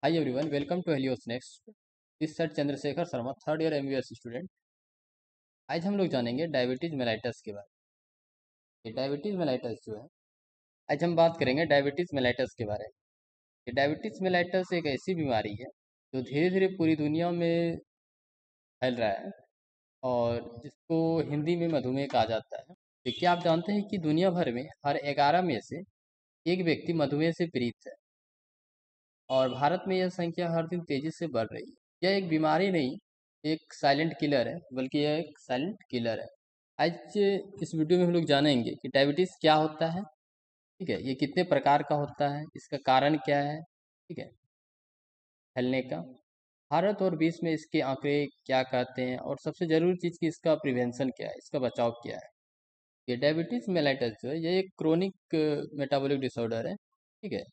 Hi everyone, welcome to Helios next. इस सर Chandrashekhar Sharma, third year MBBS student. आज हम लोग जानेंगे डायबिटीज मेलाइटस के बारे में। ये डायबिटीज मेलाइटस जो है, आज हम बात करेंगे डायबिटीज मेलाइटस के बारे में। ये डायबिटीज मेलाइटस एक ऐसी बीमारी है जो धीरे धीरे पूरी दुनिया में फैल रहा है और जिसको हिंदी में मधुमेह कहा जाता है। तो क्या आप जानते हैं कि दुनिया भर में हर 11 में से एक व्यक्ति मधुमेह से पीड़ित है और भारत में यह संख्या हर दिन तेजी से बढ़ रही है। यह एक बीमारी नहीं, एक साइलेंट किलर है, बल्कि यह एक साइलेंट किलर है। आज इस वीडियो में हम लोग जानेंगे कि डायबिटीज़ क्या होता है, ठीक है, ये कितने प्रकार का होता है, इसका कारण क्या है, ठीक है, फैलने का, भारत और विश्व में इसके आंकड़े क्या कहते हैं, और सबसे ज़रूरी चीज़ कि इसका प्रिवेंशन क्या है, इसका बचाव क्या है। ये डायबिटीज़ मेलाइटस जो है, ये एक क्रोनिक मेटाबॉलिक डिसऑर्डर है, ठीक है,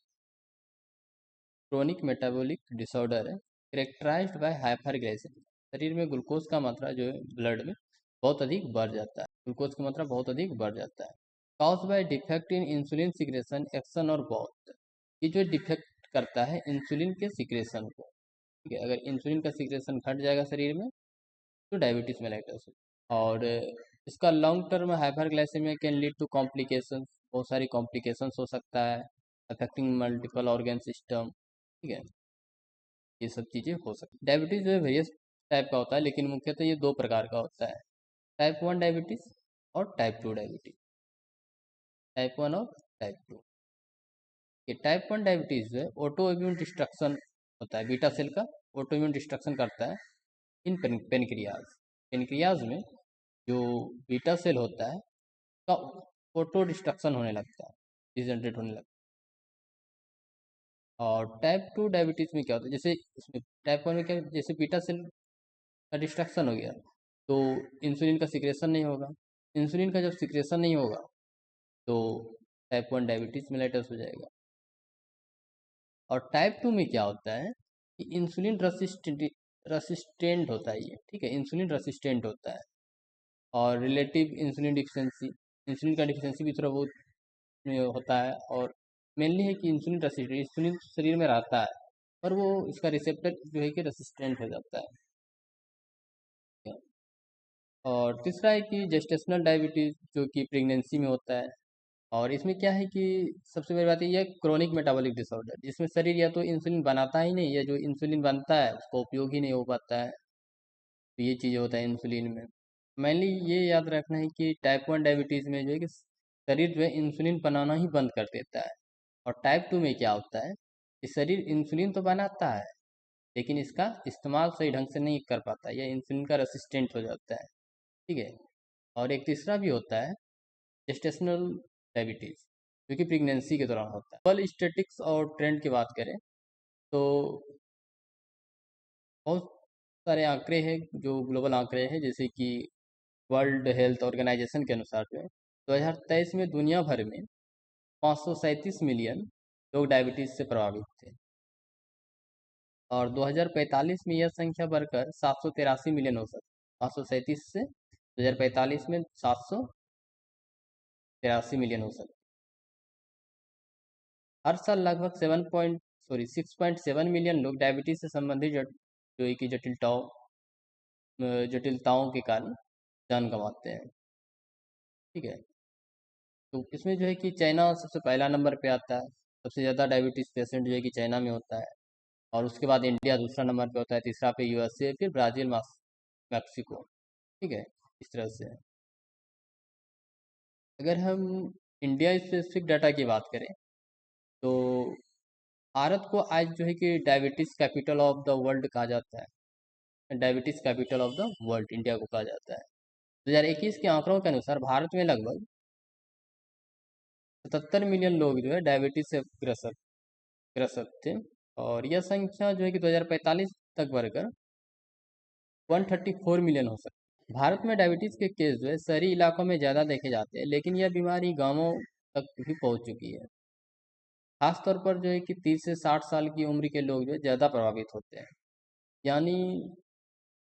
क्रोनिक मेटाबॉलिक डिसऑर्डर है, करेक्टराइज्ड बाय हाइपरग्लाइसेमिया। शरीर में ग्लूकोज का मात्रा जो है ब्लड में बहुत अधिक बढ़ जाता है, ग्लूकोज की मात्रा बहुत अधिक बढ़ जाता है। Cause by defect in insulin secretion action और बोथ। ये जो डिफेक्ट करता है इंसुलिन के सिक्रेशन को, ठीक है, अगर इंसुलिन का सिक्रेशन घट जाएगा शरीर में तो डायबिटीज मेलाइटस हो। और इसका long term hyperglycaemia can lead to complications, बहुत सारी कॉम्प्लिकेशंस हो सकता है, अफेक्टिंग मल्टीपल ऑर्गन सिस्टम, ठीक है, ये सब चीज़ें हो सकती हैं। डायबिटीज़ जो है वेरियस टाइप का होता है, लेकिन मुख्यतः ये दो प्रकार का होता है, टाइप 1 डायबिटीज़ और टाइप 2 डायबिटीज़। टाइप 1 और टाइप 2। ये टाइप 1 डायबिटीज़ जो है ऑटो इम्यून डिस्ट्रक्शन होता है, बीटा सेल का ऑटो इम्यून डिस्ट्रक्शन करता है इन पेनक्रियाज। पेनक्रियाज में जो बीटा सेल होता है का ऑटो डिस्ट्रक्शन होने लगता है, डिजनरेट होने लगता है। और टाइप 2 डायबिटीज़ में क्या होता है, जैसे इसमें टाइप 1 में क्या, जैसे बीटा सेल का डिस्ट्रक्शन हो गया तो इंसुलिन का सिक्रेशन नहीं होगा। इंसुलिन का जब सिक्रेशन नहीं होगा तो टाइप 1 डायबिटीज़ मेलाइटस हो जाएगा। और टाइप 2 में क्या होता है कि इंसुलिन रसिस्टेंट होता है ये, ठीक है, इंसुलिन रसिस्टेंट होता है। और रिलेटिव इंसुलिन डिफिशेंसी, इंसुलिन का डिफिशेंसी भी थोड़ा बहुत होता है। और मेनली है कि इंसुलिन रसिस्टेंट, इंसुलिन शरीर में रहता है पर वो इसका रिसेप्टर जो है कि रेसिस्टेंट हो जाता है। और तीसरा है कि जेस्टेशनल डायबिटीज़ जो कि प्रेगनेंसी में होता है। और इसमें क्या है कि सबसे बड़ी बात ये क्रोनिक मेटाबॉलिक डिसऑर्डर, जिसमें शरीर या तो इंसुलिन बनाता ही नहीं, या जो इंसुलिन बनता है उसका उपयोग ही नहीं हो पाता है। तो ये चीज़ होता है इंसुलिन में। मेनली ये याद रखना है कि टाइप 1 डायबिटीज़ में जो है कि शरीर जो है इंसुलिन बनाना ही बंद कर देता है। और टाइप 2 में क्या होता है कि शरीर इंसुलिन तो बनाता है लेकिन इसका इस्तेमाल सही ढंग से नहीं कर पाता, या इंसुलिन का रेसिस्टेंट हो जाता है, ठीक है। और एक तीसरा भी होता है जेस्टेशनल डायबिटीज़, जो कि प्रेगनेंसी के दौरान होता है। ग्लोबल स्टेटिक्स और ट्रेंड की बात करें तो बहुत सारे आंकड़े हैं, जो ग्लोबल आंकड़े हैं, जैसे कि वर्ल्ड हेल्थ ऑर्गेनाइजेशन के अनुसार जो है 2023 में दुनिया भर में 537 मिलियन लोग डायबिटीज़ से प्रभावित थे। और 2045 में यह संख्या बढ़कर 783 मिलियन हो सकती है। 537 से 2045 में 783 मिलियन हो सकती है। हर साल लगभग 6.7 मिलियन लोग डायबिटीज से संबंधित जो है कि जटिलताओं के कारण जान गंवाते हैं, ठीक है। तो इसमें जो है कि चाइना सबसे पहला नंबर पे आता है, सबसे ज़्यादा डायबिटीज़ पेशेंट जो है कि चाइना में होता है। और उसके बाद इंडिया दूसरा नंबर पे होता है, तीसरा पे यूएसए, फिर ब्राज़ील, मैक्सिको, ठीक है, इस तरह से। अगर हम इंडिया स्पेसिफिक डाटा की बात करें तो भारत को आज जो है कि diabetes capital of the world कहा जाता है। Diabetes capital of the world India को कहा जाता है। 2021 के आंकड़ों के अनुसार भारत में लगभग 77 मिलियन लोग जो है डायबिटीज से ग्रस्त थे। और यह संख्या जो है कि 2045 तक बढ़कर 134 मिलियन हो सकती है। भारत में डायबिटीज के केस जो है शहरी इलाकों में ज़्यादा देखे जाते हैं, लेकिन यह बीमारी गांवों तक भी पहुंच चुकी है। खासतौर पर जो है कि 30 से 60 साल की उम्र के लोग जो है ज़्यादा प्रभावित होते हैं। यानी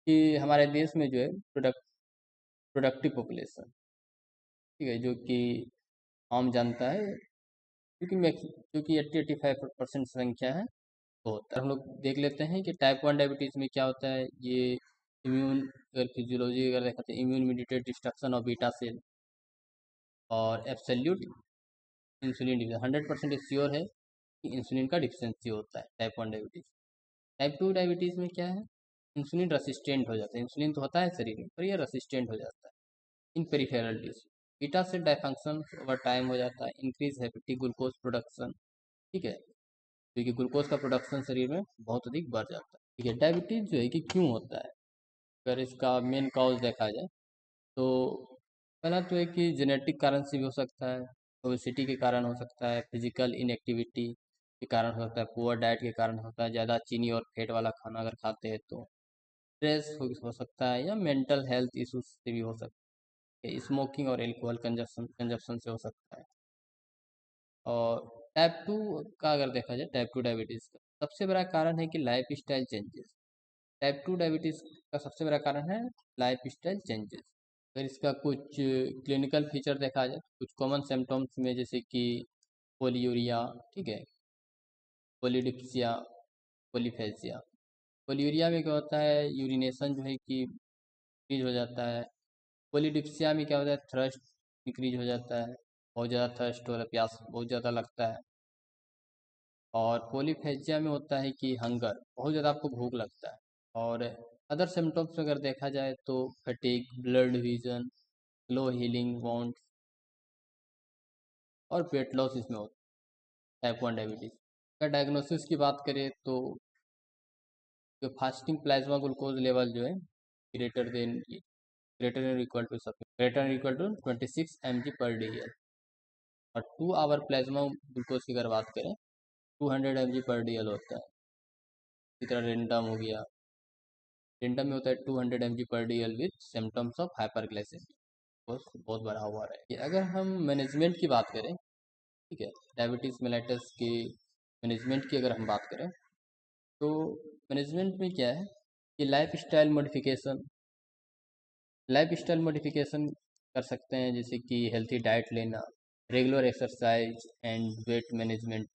कि हमारे देश में जो है प्रोडक्टिव पॉपुलेशन, ठीक है, जो कि आम जनता है, क्योंकि 80-85% संख्या है, तो होता है। हम लोग देख लेते हैं कि टाइप 1 डायबिटीज़ में क्या होता है। ये इम्यून, अगर फिजियोलॉजी अगर देखते हैं, immune mediated destruction of beta cell और एब्सोल्यूट इंसुलिन डिफिशिएंसी। 100% श्योर है कि इंसुलिन का डिफिशिएंसी होता है टाइप 1 डायबिटीज़। टाइप 2 डायबिटीज़ में क्या है, इंसुलिन रेसिस्टेंट हो जाता है। इंसुलिन तो होता है शरीर में, पर ये रेसिस्टेंट हो जाता है in peripheral tissue. Beta cell dysfunction over time हो जाता है, इंक्रीज हेपेटिक ग्लूकोज प्रोडक्शन। ठीक है, क्योंकि ग्लूकोज का प्रोडक्शन शरीर में बहुत अधिक बढ़ जाता है। ठीक है, डायबिटीज़ जो है कि क्यों होता है, अगर इसका मेन कॉज देखा जाए तो पहला तो है कि जेनेटिक कारण से भी हो सकता है, ओबेसिटी के कारण हो सकता है, फिजिकल इनएक्टिविटी के कारण हो सकता है, पुअर डाइट के कारण हो सकता है, ज़्यादा चीनी और फेट वाला खाना अगर खाते हैं तो, स्ट्रेस हो सकता है, या मेंटल हेल्थ इश्यूज से भी हो सकता है, स्मोकिंग और एल्कोहल कंजप्शन से हो सकता है। और टाइप 2 का अगर देखा जाए, टाइप 2 डायबिटीज़ का सबसे बड़ा कारण है कि life style changes. Type 2 diabetes का सबसे बड़ा कारण है लाइफ स्टाइल चेंजेस। अगर इसका कुछ क्लिनिकल फीचर देखा जाए, कुछ कॉमन सिम्टम्स में जैसे कि पोलियूरिया, ठीक है, पोलीडिप्सिया, पोलीफेजिया। पोलियूरिया में क्या होता है, यूरिनेशन जो है कि इंक्रीज हो जाता है। पोलीडिप्सिया में क्या होता है, थ्रस्ट इंक्रीज हो जाता है, बहुत ज़्यादा थ्रस्ट हो रहा है, प्यास बहुत ज़्यादा लगता है। और पोलीफेजिया में होता है कि हंगर, बहुत ज़्यादा आपको भूख लगता है। और अदर सिम्टम्स अगर देखा जाए तो फटीग, ब्लड विजन, लो हीलिंग वाउंड और वेट लॉस इसमें होता है टाइप 1 डायबिटीज़। अगर डायग्नोसिस की बात करें तो जो फास्टिंग प्लाज्मा ग्लूकोज लेवल जो है greater than greater than equal to greater than equal to 26 mg per D L. और 2 आवर प्लाज्मा ग्लूकोज की अगर बात करें 200 mg पर डी एल होता है। इसी तरह रेंडम हो गया, रेंडम में होता है 200 mg per D L with symptoms of hyperglycaemia, बहुत बड़ा हुआ है। अगर हम मैनेजमेंट की बात करें, ठीक है, डायबिटीज़ मेलाइटस की मैनेजमेंट की अगर हम बात करें तो मैनेजमेंट में क्या है कि लाइफ स्टाइल मॉडिफिकेशन कर सकते हैं, जैसे कि हेल्थी डाइट लेना, regular exercise and weight management.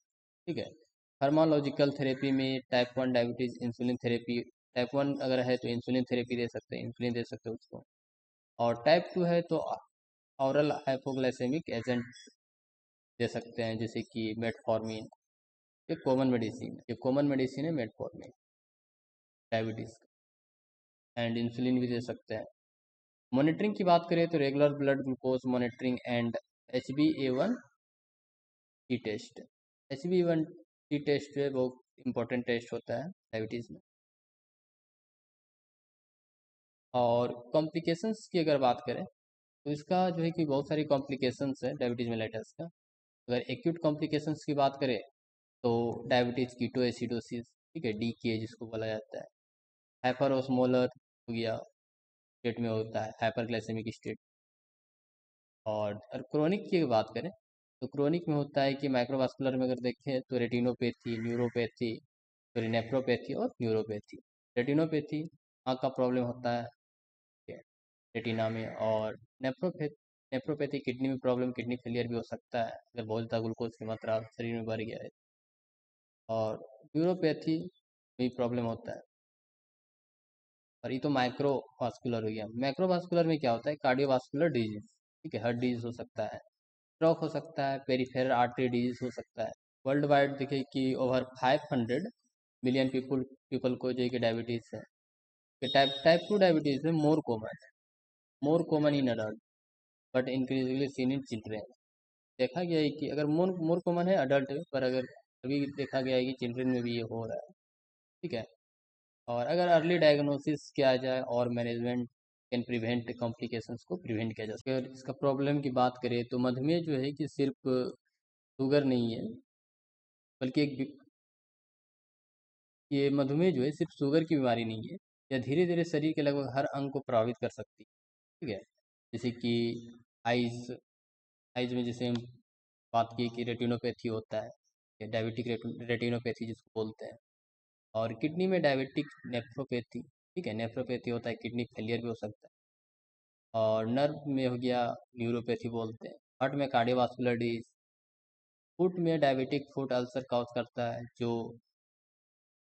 ठीक है, फार्माकोलॉजिकल थेरेपी में type 1 diabetes insulin therapy, type 1 अगर है तो इंसुलिन थेरेपी दे सकते हैं, इंसुलिन दे सकते हैं उसको। और टाइप 2 है तो ऑरल हाइपोग्लाइसेमिक एजेंट दे सकते हैं, जैसे कि मेटफॉर्मिन। ये कॉमन मेडिसिन है मेटफॉर्मिन डायबिटीज़, एंड इंसुलिन भी दे सकते हैं। मॉनिटरिंग की बात करें तो regular blood glucose monitoring and HbA1c test. HbA1c test जो है बहुत इंपॉर्टेंट टेस्ट होता है डायबिटीज़ में। और कॉम्प्लिकेशंस की अगर बात करें तो इसका जो है कि बहुत सारी कॉम्प्लिकेशंस है डायबिटीज़ मेलाइटस का। अगर एक्यूट कॉम्प्लिकेशंस की बात करें तो डायबिटीज़ कीटोएसिडोसिस, ठीक है, DKA जिसको बोला जाता है, हाइपर ओस्मोलर हो गया स्टेट में होता है, हाइपरग्लाइसेमिक स्टेट। और क्रोनिक की बात करें तो क्रोनिक में होता है कि माइक्रोवास्कुलर में अगर देखें तो रेटिनोपैथी, न्यूरोपैथी, फिर नेफ्रोपैथी और न्यूरोपैथी। रेटिनोपैथी आँख का प्रॉब्लम होता है रेटिना में। और नेफ्रोपैथी किडनी में प्रॉब्लम, किडनी फेलियर भी हो सकता है अगर बहुत ज़्यादा ग्लूकोज की मात्रा शरीर में बढ़ गया है। और न्यूरोपैथी भी प्रॉब्लम होता है। और ये तो माइक्रोवास्कुलर हो गया। मैक्रोवास्कुलर में क्या होता है, कार्डियोवास्कुलर डिजीज, ठीक है, हार्ट डिजीज हो सकता है, स्ट्रोक हो सकता है, पेरिफेरल आर्टरी डिजीज हो सकता है। वर्ल्ड वाइड देखिए कि ओवर 500 मिलियन पीपल को जो है कि डायबिटीज़ है। टाइप 2 डायबिटीज़ है more common in adult but increasingly seen in children. देखा गया है कि अगर मोर मोर कॉमन है अडल्ट में, पर अगर अभी देखा गया है कि चिल्ड्रेन में भी ये हो रहा है। ठीक है, और अगर अर्ली डायग्नोसिस किया जाए और मैनेजमेंट कैन प्रिवेंट कॉम्प्लिकेशंस को प्रिवेंट किया जा सकता है। अगर इसका प्रॉब्लम की बात करें तो मधुमेह जो है कि सिर्फ शुगर नहीं है, बल्कि ये मधुमेह जो है सिर्फ शुगर की बीमारी नहीं है, यह धीरे धीरे शरीर के लगभग हर अंग को प्रभावित कर सकती है। ठीक है, जैसे कि आइज आइज में जैसे हम बात की कि रेटिनोपैथी होता है, डायबिटिक रेटिनोपैथी जिसको बोलते हैं। और किडनी में डायबिटिक नेफ्रोपैथी, ठीक है, नेफ्रोपैथी होता है, किडनी फेलियर भी हो सकता है। और नर्व में हो गया न्यूरोपैथी बोलते हैं। हार्ट में कार्डियोवास्कुलर डिजीज, फुट में डायबिटिक फुट अल्सर काज करता है जो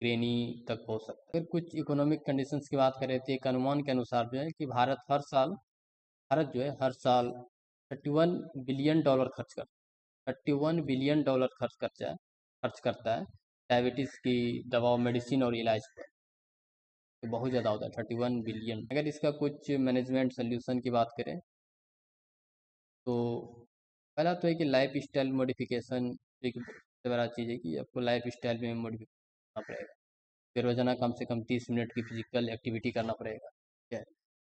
श्रेणी तक पहुंच सकता है। फिर कुछ इकोनॉमिक कंडीशंस की बात करें तो एक अनुमान के अनुसार जो है कि भारत जो है हर साल 31 बिलियन डॉलर खर्च करता है डायबिटीज़ की दवा, मेडिसिन और इलाज पर। तो बहुत ज़्यादा होता है 31 बिलियन। अगर इसका कुछ मैनेजमेंट सोल्यूशन की बात करें तो पहला तो है कि लाइफ स्टाइल मॉडिफिकेशन, एक सबसे बड़ा चीज़ है कि आपको लाइफ स्टाइल में मॉडिफिकेशन करना पड़ेगा। फिर रोजाना कम से कम 30 मिनट की फिजिकल एक्टिविटी करना पड़ेगा, ठीक है।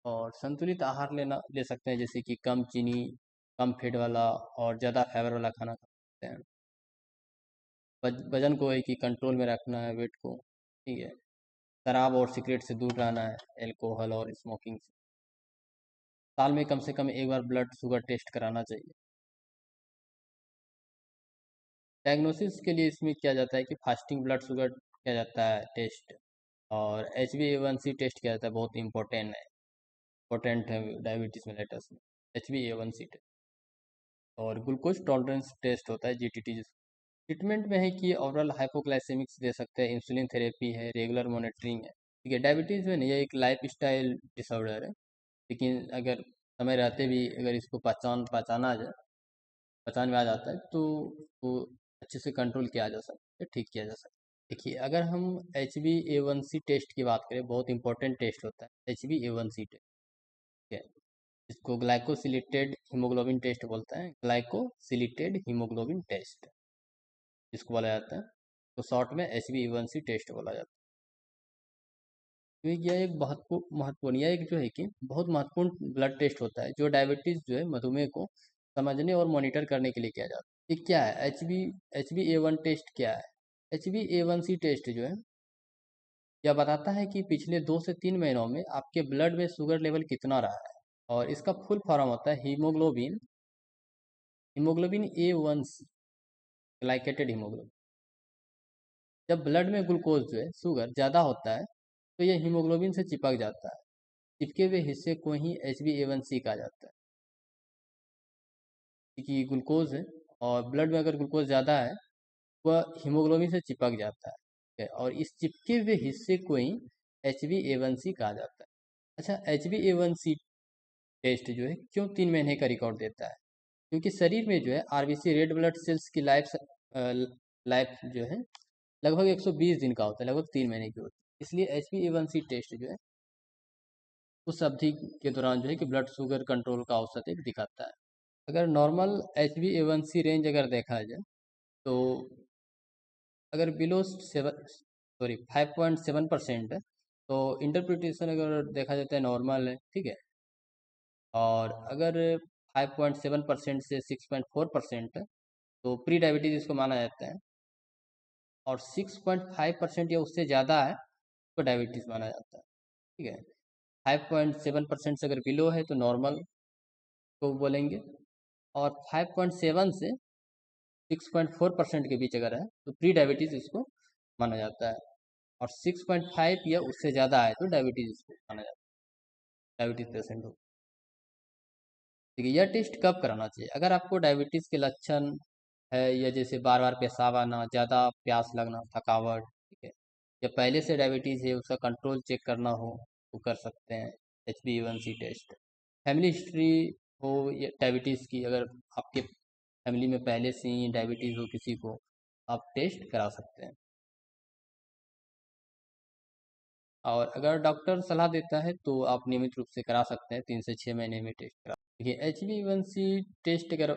और संतुलित आहार ले सकते हैं, जैसे कि कम चीनी, कम फैट वाला और ज़्यादा फाइबर वाला खाना खा सकते हैं। वजन को है कि कंट्रोल में रखना है, वेट को, ठीक है। शराब और सिगरेट से दूर रहना है, एल्कोहल और स्मोकिंग से। साल में कम से कम एक बार ब्लड शुगर टेस्ट कराना चाहिए। डायग्नोसिस के लिए इसमें किया जाता है कि फास्टिंग ब्लड शुगर किया जाता है टेस्ट, और HbA1c टेस्ट किया जाता है, बहुत इंपॉर्टेंट है डायबिटीज मेलेटस में HbA1c टेस्ट। और ग्लूकोज टॉलरेंस टेस्ट होता है GTT। ट्रीटमेंट में है कि ओरल हाइपोग्लाइसेमिक्स दे सकते हैं, इंसुलिन थेरेपी है, रेगुलर मॉनिटरिंग है, ठीक है। डायबिटीज़ में नहीं, ये एक लाइफ स्टाइल डिसऑर्डर है, लेकिन अगर समय रहते भी अगर इसको पहचान में आ जाता है तो वो अच्छे से कंट्रोल किया जा सकता है, ठीक किया जा सकता है। देखिए, अगर हम HbA1c टेस्ट की बात करें, बहुत इंपॉर्टेंट टेस्ट होता है HbA1c टेस्ट, ठीक है। इसको ग्लाइकोसिलेटेड हीमोग्लोबिन टेस्ट बोलते हैं, ग्लाइकोसिलेटेड हीमोग्लोबिन टेस्ट इसको बोला जाता है। तो शॉर्ट में HbA1c टेस्ट बोला जाता है। तो यह एक बहुत महत्वपूर्ण, यह एक जो है कि बहुत महत्वपूर्ण ब्लड टेस्ट होता है, जो डायबिटीज़ जो है मधुमेह को समझने और मॉनिटर करने के लिए किया जाता है। ये क्या है HbA1 टेस्ट क्या है? HbA1c टेस्ट जो है यह बताता है कि पिछले 2 से 3 महीनों में आपके ब्लड में शुगर लेवल कितना रहा है। और इसका फुल फॉर्म होता है हीमोग्लोबिन A1c, ग्लाइकेटेड हीमोग्लोबिन। जब ब्लड में ग्लूकोज जो है शुगर ज़्यादा होता है तो यह हीमोग्लोबिन से चिपक जाता है। चिपके हुए हिस्से को ही HbA1c कहा जाता है, क्योंकि ग्लूकोज है और ब्लड में अगर ग्लूकोज ज़्यादा है वह हीमोग्लोबिन से चिपक जाता है, ठीक है। और इस चिपके हुए हिस्से को ही HbA1c कहा जाता है। अच्छा, HbA1c टेस्ट जो है क्यों 3 महीने का रिकॉर्ड देता है? क्योंकि शरीर में जो है RBC रेड ब्लड सेल्स की लाइफ जो है लगभग 120 दिन का होता है, लगभग 3 महीने की होती है। इसलिए HbA1c टेस्ट जो है उस अवधि के दौरान जो है कि ब्लड शुगर कंट्रोल का औसत एक दिखाता है। अगर नॉर्मल HbA1c रेंज अगर देखा जाए तो अगर बिलो 5.7% है तो इंटरप्रिटेशन अगर देखा जाता है नॉर्मल है, ठीक है। और अगर 5.7% से 6.4% है तो प्री डायबिटीज इसको माना जाता है। और 6.5% या उससे ज़्यादा है तो डायबिटीज़ माना जाता है, ठीक है। 5.7% से अगर बिलो है तो नॉर्मल को बोलेंगे, और 5.7 से 6.4% के बीच अगर है तो प्री डायबिटीज़ इसको माना जाता है। और 6.5 या उससे ज़्यादा है तो डायबिटीज़ इसको माना जाता है, डायबिटीज़ पेशेंट हो। ठीक है, यह टेस्ट कब कराना चाहिए? अगर आपको डायबिटीज़ के लक्षण है, या जैसे बार बार पेशाब आना, ज़्यादा प्यास लगना, थकावट, ठीक है, या पहले से डायबिटीज़ है उसका कंट्रोल चेक करना हो तो कर सकते हैं HbA1c टेस्ट। फैमिली हिस्ट्री हो या डायबिटीज़ की, अगर आपके फैमिली में पहले से ही डायबिटीज़ हो किसी को, आप टेस्ट करा सकते हैं। और अगर डॉक्टर सलाह देता है तो आप नियमित रूप से करा सकते हैं, 3 से 6 महीने में टेस्ट करा। देखिए, HbA1c टेस्ट अगर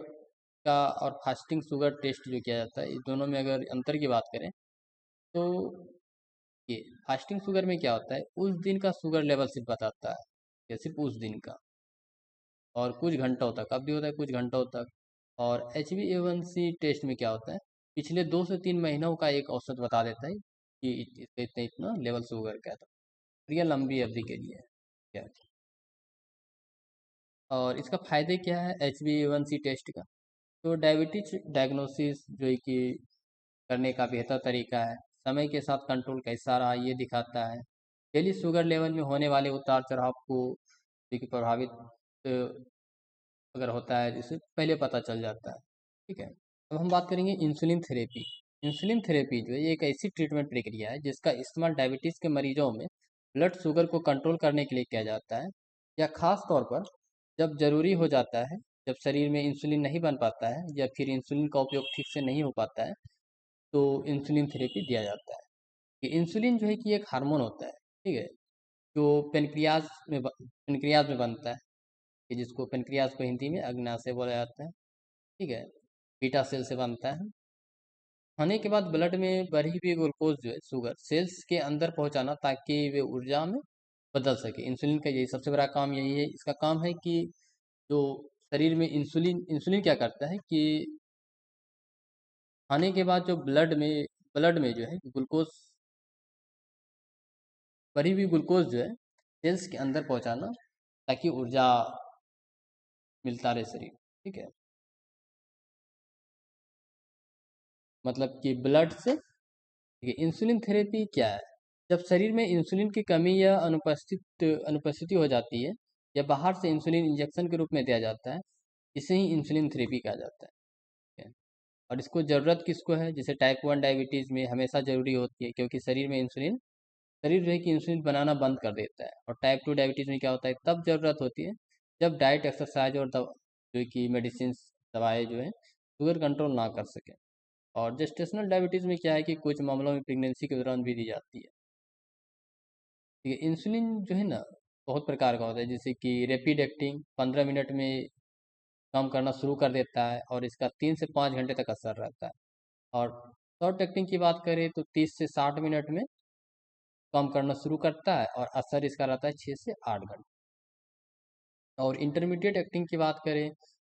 का और फास्टिंग शुगर टेस्ट जो किया जाता है, इस दोनों में अगर अंतर की बात करें तो ये फास्टिंग शुगर में क्या होता है, उस दिन का शुगर लेवल सिर्फ बताता है, या सिर्फ उस दिन का, और कुछ घंटों तक, अब भी होता है कुछ घंटों तक। और HbA1c टेस्ट में क्या होता है, पिछले 2 से 3 महीनों का एक औसत बता देता है कि इसका इतना इतना लेवल शुगर का था, और यह लंबी अवधि के लिए है, क्या है। और इसका फायदे क्या है HbA1c टेस्ट का? तो डायबिटीज डायग्नोसिस जो है कि करने का बेहतर तरीका है, समय के साथ कंट्रोल कैसा रहा ये दिखाता है, डेली शुगर लेवल में होने वाले उतार चढ़ाव को देखिए प्रभावित अगर होता है जिससे पहले पता चल जाता है, ठीक है। अब हम बात करेंगे इंसुलिन थेरेपी। इंसुलिन थेरेपी जो है ये एक ऐसी ट्रीटमेंट प्रक्रिया है जिसका इस्तेमाल डायबिटीज़ के मरीजों में ब्लड शुगर को कंट्रोल करने के लिए किया जाता है, या खास तौर पर जब ज़रूरी हो जाता है, जब शरीर में इंसुलिन नहीं बन पाता है या फिर इंसुलिन का उपयोग ठीक से नहीं हो पाता है, तो इंसुलिन थेरेपी दिया जाता है। कि इंसुलिन जो है कि एक हार्मोन होता है, ठीक है, जो पेनक्रियाज में बनता है, कि जिसको पेनक्रियाज को हिंदी में अग्नाशय बोला जाता है, ठीक है, बीटा सेल से बनता है। खाने के बाद ब्लड में बढ़ी हुई ग्लूकोज जो है शुगर सेल्स के अंदर पहुंचाना ताकि वे ऊर्जा में बदल सके। इंसुलिन का यही सबसे बड़ा काम यही है। इसका काम है कि जो शरीर में इंसुलिन इंसुलिन क्या करता है कि खाने के बाद जो ब्लड में जो है ग्लूकोज बढ़ी हुई ग्लूकोज जो है सेल्स के अंदर पहुंचाना ताकि ऊर्जा मिलता रहे शरीर, ठीक है। मतलब कि ब्लड से, ठीक है। इंसुलिन थेरेपी क्या है? जब शरीर में इंसुलिन की कमी या अनुपस्थिति हो जाती है, या बाहर से इंसुलिन इंजेक्शन के रूप में दिया जाता है, इसे ही इंसुलिन थेरेपी कहा जाता है, ठीक है। और इसको ज़रूरत किसको है? जैसे टाइप 1 डायबिटीज़ में हमेशा ज़रूरी होती है, क्योंकि शरीर जो है कि इंसुलिन बनाना बंद कर देता है। और टाइप 2 डायबिटीज़ में क्या होता है, तब ज़रूरत होती है जब डाइट, एक्सरसाइज और दवा जो है कि मेडिसिन, दवाएँ जो है शुगर कंट्रोल ना कर सके। और जेस्टेशनल डायबिटीज़ में क्या है कि कुछ मामलों में प्रेगनेंसी के दौरान भी दी जाती है, ठीक है। इंसुलिन जो है ना बहुत प्रकार का होता है, जैसे कि रैपिड एक्टिंग 15 मिनट में काम करना शुरू कर देता है और इसका 3 से 5 घंटे तक असर रहता है। और शॉर्ट एक्टिंग की बात करें तो 30 से 60 मिनट में काम करना शुरू करता है और असर इसका रहता है 6 से 8 घंटे। और इंटरमीडिएट एक्टिंग की बात करें,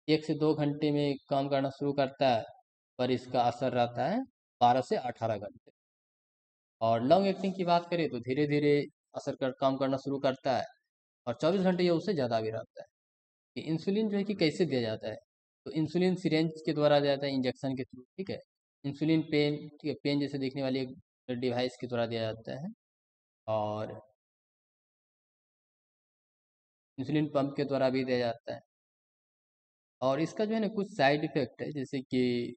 1 से 2 घंटे में काम करना शुरू करता है, पर इसका असर रहता है 12 से 18 घंटे। और लॉन्ग एक्टिंग की बात करें तो धीरे धीरे काम करना शुरू करता है और 24 घंटे या उससे ज़्यादा भी रहता है। कि इंसुलिन जो है कि कैसे दिया जाता है, तो इंसुलिन सिरेंज के द्वारा दिया जाता है, इंजेक्शन के थ्रू, ठीक है। इंसुलिन पेन, ठीक है, पेन जैसे दिखने वाली एक डिवाइस के द्वारा दिया जाता है। और इंसुलिन पंप के द्वारा भी दिया जाता है। और इसका जो है ना कुछ साइड इफेक्ट है, जैसे कि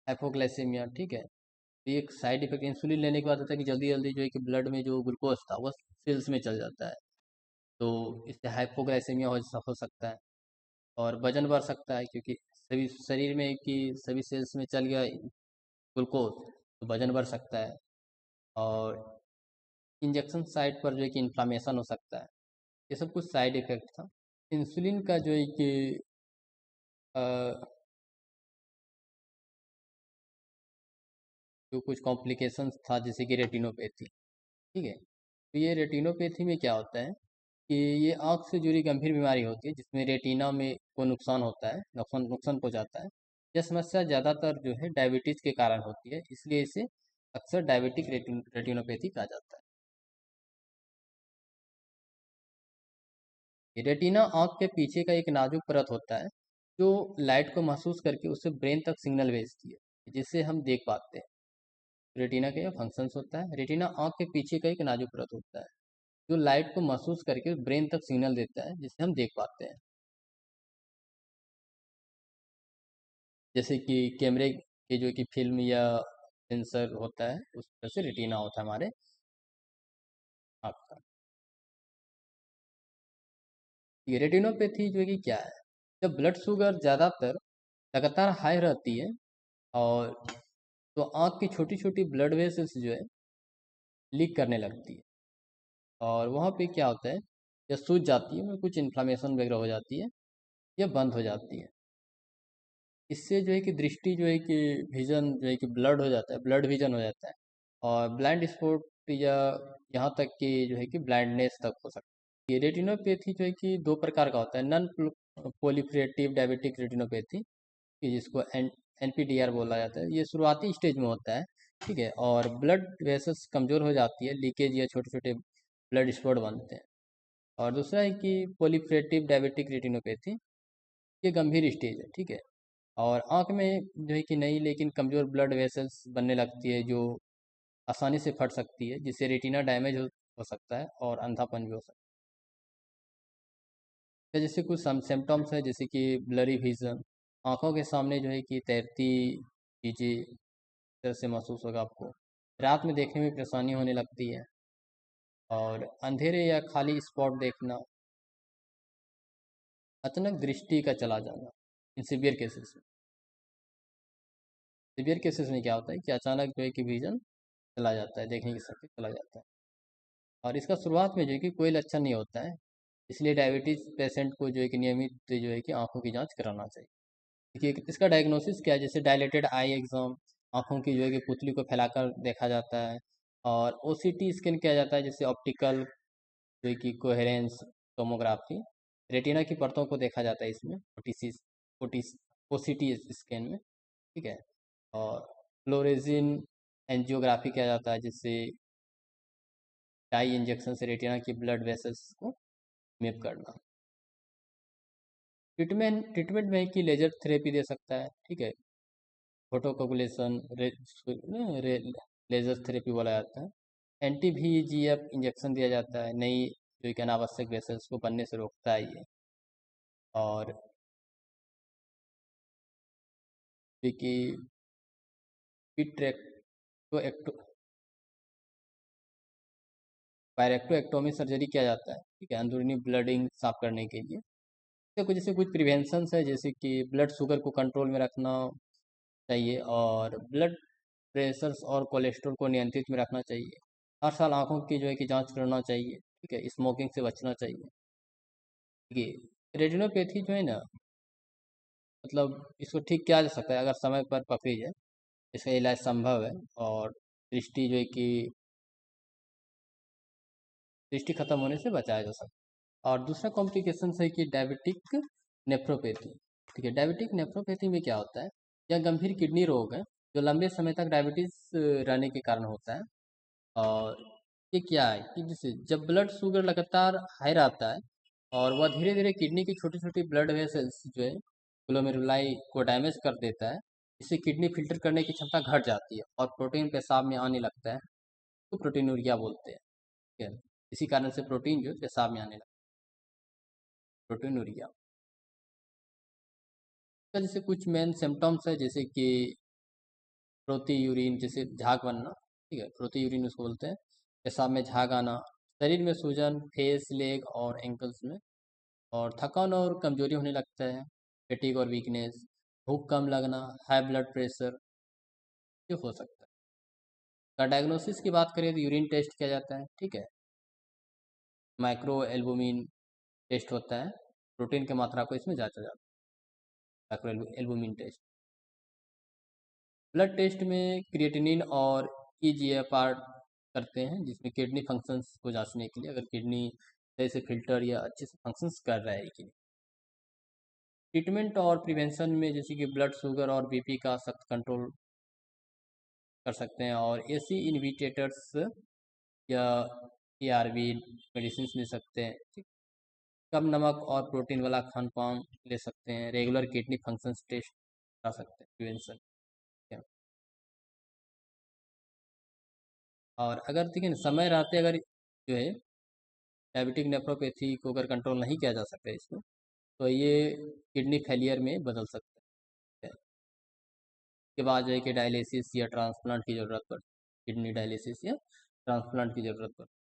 हाइपोग्लाइसेमिया, ठीक है। तो ये एक साइड इफेक्ट इंसुलिन लेने के बाद होता है कि जल्दी जल्दी जो है कि ब्लड में जो ग्लूकोज था वो सेल्स में चल जाता है, तो इससे हाइपोग्लाइसेमिया हो सकता है। और वजन बढ़ सकता है, क्योंकि सभी शरीर में कि सभी सेल्स में चल गया ग्लूकोज, तो वजन बढ़ सकता है। और इंजेक्शन साइट पर जो है कि इन्फ्लामेशन हो सकता है। ये सब कुछ साइड इफेक्ट था इंसुलिन का, जो है कि अ, जो कुछ कॉम्प्लिकेशंस था, जैसे कि रेटिनोपैथी, ठीक है। तो ये रेटिनोपैथी में क्या होता है कि ये आँख से जुड़ी गंभीर बीमारी होती है जिसमें रेटिना में को नुकसान होता है, नुकसान नुकसान पहुंचाता है। यह समस्या ज़्यादातर जो है डायबिटीज़ के कारण होती है, इसलिए इसे अक्सर डायबिटिक रेटिनोपैथी कहा जाता है। ये रेटिना आँख के पीछे का एक नाजुक परत होता है जो लाइट को महसूस करके उससे ब्रेन तक सिग्नल भेजती है, जिससे हम देख पाते हैं। रेटिना का यह फंक्शंस होता है। रेटिना आँख के पीछे का एक नाजुक परत होता है जो लाइट को महसूस करके ब्रेन तक सिग्नल देता है, जिससे हम देख पाते हैं। जैसे कि कैमरे के जो कि फिल्म या सेंसर होता है, उस तरह से रेटिना होता है हमारे आँख का। ये रेटिनोपैथी जो है कि क्या है, जब ब्लड शुगर ज़्यादातर लगातार हाई रहती है, और तो आँख की छोटी छोटी ब्लड वेसल्स जो है लीक करने लगती है, और वहाँ पे क्या होता है, या सूज जाती है, और कुछ इन्फ्लामेशन वगैरह हो जाती है, या बंद हो जाती है। इससे जो है कि दृष्टि जो है कि विजन जो है कि ब्लड हो जाता है, ब्लड विजन हो जाता है, और ब्लाइंड स्पॉट या यहाँ तक कि जो है कि ब्लाइंडनेस तक हो सकता है। ये रेटिनोपैथी जो है कि दो प्रकार का होता है, नॉन प्रोलिफरेटिव डायबिटिक रेटिनोपैथी, कि जिसको NPDR बोला जाता है। ये शुरुआती स्टेज में होता है, ठीक है, और ब्लड वेसल्स कमज़ोर हो जाती है, लीकेज या छोटे छोटे ब्लड स्पॉट बनते हैं। और दूसरा है कि प्रोलिफरेटिव डायबिटिक रेटिनोपैथी, ये गंभीर स्टेज है, ठीक है। और आँख में जो है कि नई लेकिन कमज़ोर ब्लड वेसल्स बनने लगती है, जो आसानी से फट सकती है, जिससे रेटिना डैमेज हो सकता है और अंधापन भी हो सकता है। जैसे कुछ सिम्टम्स है, जैसे कि ब्लरी विजन, आँखों के सामने जो है कि तैरती चीज़ें, तरह से महसूस होगा आपको। रात में देखने में परेशानी होने लगती है, और अंधेरे या खाली स्पॉट देखना, अचानक दृष्टि का चला जाना। इन सिवियर केसेस में क्या होता है कि अचानक जो है कि विजन चला जाता है, देखने की शक्ति चला जाता है। और इसका शुरुआत में जो है कि कोई लक्षण नहीं होता है, इसलिए डायबिटीज़ पेशेंट को जो है कि नियमित जो है कि आंखों की जांच कराना चाहिए। देखिए इसका डायग्नोसिस क्या है, जैसे डायलेटेड आई एग्जाम, आंखों की जो है कि पुतली को फैलाकर देखा जाता है। और ओसीटी स्कैन किया जाता है, जैसे ऑप्टिकल जो है कि कोहेरेंस टोमोग्राफी, रेटिना की परतों को देखा जाता है इसमें, ओटीसी ओसीटी स्कैन में। ठीक है। और फ्लोरेजिन एंजियोग्राफी किया जाता है, जिससे डाई इंजेक्शन से रेटिना की ब्लड वेसल्स को मैप करना। ट्रीटमेंट में कि लेजर थेरेपी दे सकता है। ठीक है। फोटो कोगुलेशन लेजर थेरेपी बोला जाता है। एंटी VEGF इंजेक्शन दिया जाता है, नई जो कि अनावश्यक वेसल्स को बनने से रोकता है ये। और जो कि पायरेक्टोएक्टोमी सर्जरी किया जाता है। ठीक है, अंदरूनी ब्लडिंग साफ करने के लिए। तो कुछ जैसे कुछ प्रिवेंशंस है, जैसे कि ब्लड शुगर को कंट्रोल में रखना चाहिए, और ब्लड प्रेशर्स और कोलेस्ट्रॉल को नियंत्रित में रखना चाहिए। हर साल आंखों की जो है कि जांच करना चाहिए। ठीक है, स्मोकिंग से बचना चाहिए। देखिए रेटिनोपैथी जो है ना, मतलब इसको ठीक किया जा सकता है अगर समय पर पकड़ी जाए, इसका इलाज संभव है, और दृष्टि जो है कि दृष्टि खत्म होने से बचाया जा सकता है। और दूसरा कॉम्प्लिकेशन है कि डायबिटिक नेफ्रोपैथी। ठीक है, डायबिटिक नेफ्रोपैथी में क्या होता है, यह गंभीर किडनी रोग है जो लंबे समय तक डायबिटीज रहने के कारण होता है। और ये क्या है कि जैसे जब ब्लड शुगर लगातार हाई रहता है, और वह धीरे धीरे किडनी की छोटी छोटी ब्लड वेसल्स जो है ग्लोमेरुलाई को डैमेज कर देता है। इससे किडनी फिल्टर करने की क्षमता घट जाती है, और प्रोटीन पेशाब में आने लगता है, तो प्रोटीनूरिया बोलते हैं। ठीक है, इसी कारण से प्रोटीन जो है पेशाब में आने लगता है, प्रोटीनूरिया। तो जैसे कुछ मेन सिम्टम्स है, जैसे कि प्रोती यूरिन, जैसे झाग बनना। ठीक है, प्रोती यूरिन उसको बोलते हैं। पेशाब में झाग आना, शरीर में सूजन, फेस, लेग और एंकल्स में, और थकान और कमजोरी होने लगता है, फेटिग और वीकनेस, भूख कम लगना, हाई ब्लड प्रेशर, ये हो सकता है। का डायग्नोसिस की बात करें तो यूरिन टेस्ट किया जाता है। ठीक है, माइक्रो एल्बुमिन टेस्ट होता है, प्रोटीन की मात्रा को इसमें जांचा जाता है, micro albumin test. Blood test में क्रिएटिनिन और EGFR करते हैं, जिसमें किडनी फंक्शंस को जांचने के लिए, अगर किडनी सही से फिल्टर या अच्छे से फंक्शंस कर रहा है कि नहीं। ट्रीटमेंट और प्रिवेंशन में जैसे कि ब्लड शुगर और BP का सख्त कंट्रोल कर सकते हैं, और AC इनविटेटर्स या ARV मेडिसिन ले सकते हैं। ठीक, कम नमक और प्रोटीन वाला खान पान ले सकते हैं, रेगुलर किडनी फंक्शंस टेस्ट करा सकते हैं, प्रिवेंशन। और अगर देखिए ना, समय रहते अगर जो है डायबिटिक नेफ्रोपैथी को अगर कंट्रोल नहीं किया जा सकता है इसको, तो ये किडनी फेलियर में बदल सकता है। इसके बाद जो है कि डायलिसिस या ट्रांसप्लांट की ज़रूरत पड़ती है, किडनी डायलिसिस या ट्रांसप्लांट की ज़रूरत पड़ती है।